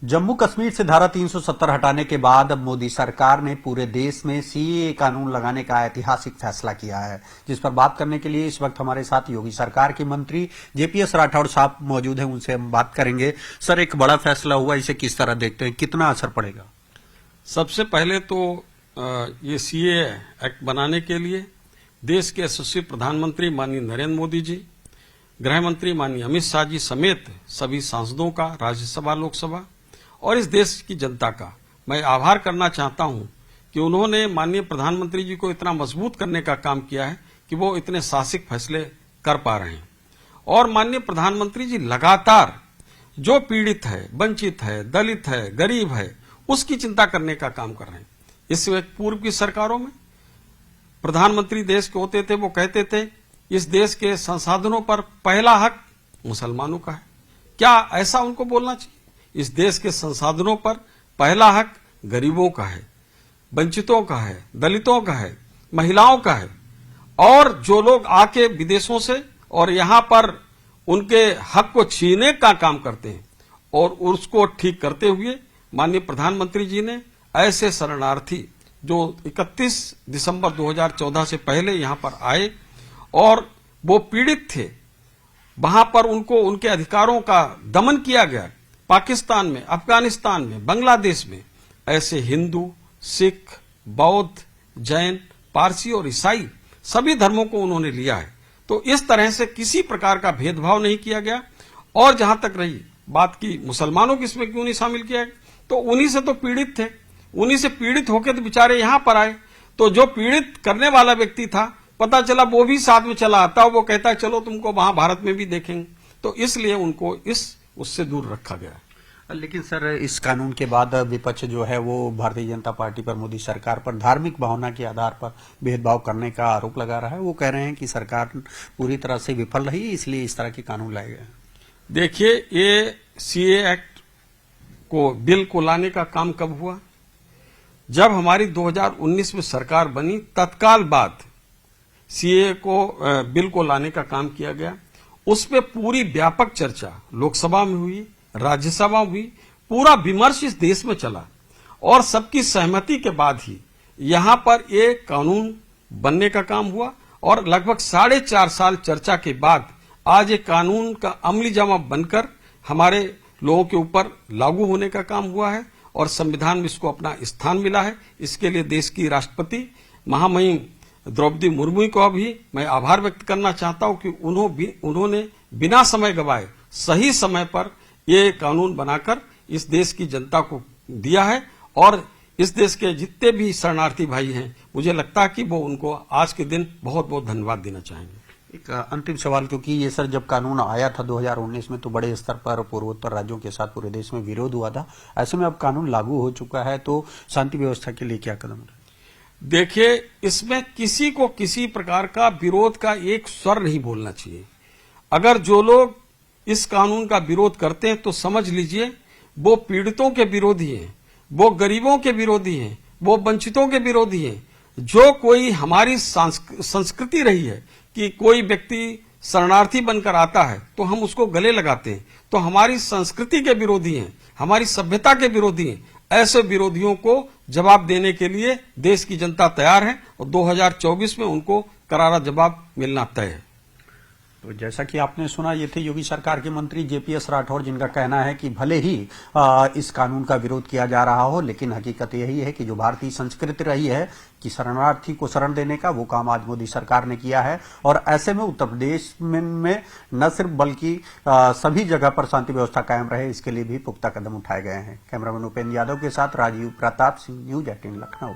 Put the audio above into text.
जम्मू कश्मीर से धारा 370 हटाने के बाद अब मोदी सरकार ने पूरे देश में सीएए कानून लगाने का ऐतिहासिक फैसला किया है, जिस पर बात करने के लिए इस वक्त हमारे साथ योगी सरकार के मंत्री जेपीएस राठौड़ साहब मौजूद हैं। उनसे हम बात करेंगे। सर, एक बड़ा फैसला हुआ, इसे किस तरह देखते हैं, कितना असर पड़ेगा? सबसे पहले तो ये सीएए एक्ट बनाने के लिए देश के यशस्वी प्रधानमंत्री माननीय नरेंद्र मोदी जी, गृह मंत्री माननीय अमित शाह जी समेत सभी सांसदों का, राज्यसभा लोकसभा और इस देश की जनता का मैं आभार करना चाहता हूं कि उन्होंने माननीय प्रधानमंत्री जी को इतना मजबूत करने का काम किया है कि वो इतने साहसिक फैसले कर पा रहे हैं। और माननीय प्रधानमंत्री जी लगातार जो पीड़ित है, वंचित है, दलित है, गरीब है, उसकी चिंता करने का काम कर रहे हैं। इस पूर्व की सरकारों में प्रधानमंत्री देश के होते थे, वो कहते थे इस देश के संसाधनों पर पहला हक मुसलमानों का है। क्या ऐसा उनको बोलना चाहिए? इस देश के संसाधनों पर पहला हक गरीबों का है, वंचितों का है, दलितों का है, महिलाओं का है। और जो लोग आके विदेशों से और यहां पर उनके हक को छीनने का काम करते हैं और उसको ठीक करते हुए माननीय प्रधानमंत्री जी ने ऐसे शरणार्थी जो 31 दिसंबर 2014 से पहले यहां पर आए और वो पीड़ित थे, वहां पर उनको उनके अधिकारों का दमन किया गया। पाकिस्तान में, अफगानिस्तान में, बांग्लादेश में ऐसे हिंदू, सिख, बौद्ध, जैन, पारसी और ईसाई सभी धर्मों को उन्होंने लिया है। तो इस तरह से किसी प्रकार का भेदभाव नहीं किया गया। और जहां तक रही बात की मुसलमानों को इसमें क्यों नहीं शामिल किया गया, तो उन्हीं से तो पीड़ित थे, उन्हीं से पीड़ित होकर तो बेचारे यहां पर आए। तो जो पीड़ित करने वाला व्यक्ति था, पता चला वो भी साथ में चला आता, वो कहता है चलो तुमको वहां भारत में भी देखेंगे। तो इसलिए उनको उससे दूर रखा गया। लेकिन सर, इस कानून के बाद विपक्ष जो है वो भारतीय जनता पार्टी पर, मोदी सरकार पर धार्मिक भावना के आधार पर भेदभाव करने का आरोप लगा रहा है। वो कह रहे हैं कि सरकार पूरी तरह से विफल रही, इसलिए इस तरह के कानून लाए गए। देखिए, ये सीए एक्ट को बिल को लाने का काम कब हुआ? जब हमारी 2019 में सरकार बनी, तत्काल बाद सीए को बिल को लाने का काम किया गया। उस पर पूरी व्यापक चर्चा लोकसभा में हुई, राज्यसभा हुई, पूरा विमर्श इस देश में चला और सबकी सहमति के बाद ही यहां पर ये कानून बनने का काम हुआ। और लगभग 4.5 साल चर्चा के बाद आज ये कानून का अमली जामा बनकर हमारे लोगों के ऊपर लागू होने का काम हुआ है और संविधान में इसको अपना स्थान मिला है। इसके लिए देश की राष्ट्रपति महामहिम द्रौपदी मुर्मू को भी मैं आभार व्यक्त करना चाहता हूं कि उन्होंने बिना समय गवाए सही समय पर ये कानून बनाकर इस देश की जनता को दिया है। और इस देश के जितने भी शरणार्थी भाई हैं, मुझे लगता है कि वो उनको आज के दिन बहुत बहुत धन्यवाद देना चाहेंगे। एक अंतिम सवाल, क्योंकि ये सर जब कानून आया था 2019 में तो बड़े स्तर पर पूर्वोत्तर राज्यों के साथ पूरे देश में विरोध हुआ था। ऐसे में अब कानून लागू हो चुका है, तो शांति व्यवस्था के लिए क्या कदम है? देखिए, इसमें किसी को किसी प्रकार का विरोध का एक स्वर नहीं बोलना चाहिए। अगर जो लोग इस कानून का विरोध करते हैं तो समझ लीजिए वो पीड़ितों के विरोधी हैं, वो गरीबों के विरोधी हैं, वो वंचितों के विरोधी हैं। जो कोई हमारी संस्कृति रही है कि कोई व्यक्ति शरणार्थी बनकर आता है तो हम उसको गले लगाते हैं, तो हमारी संस्कृति के विरोधी हैं, हमारी सभ्यता के विरोधी हैं। ऐसे विरोधियों को जवाब देने के लिए देश की जनता तैयार है और 2024 में उनको करारा जवाब मिलना तय है। तो जैसा कि आपने सुना, ये थे योगी सरकार के मंत्री जेपीएस राठौड़, जिनका कहना है कि भले ही इस कानून का विरोध किया जा रहा हो, लेकिन हकीकत यही है कि जो भारतीय संस्कृति रही है कि शरणार्थी को शरण देने का, वो काम आज मोदी सरकार ने किया है। और ऐसे में उत्तर प्रदेश में न सिर्फ बल्कि सभी जगह पर शांति व्यवस्था कायम रहे, इसके लिए भी पुख्ता कदम उठाए गए हैं। कैमरामैन उपेंद्र यादव के साथ राजीव प्रताप सिंह, न्यूज 18 लखनऊ।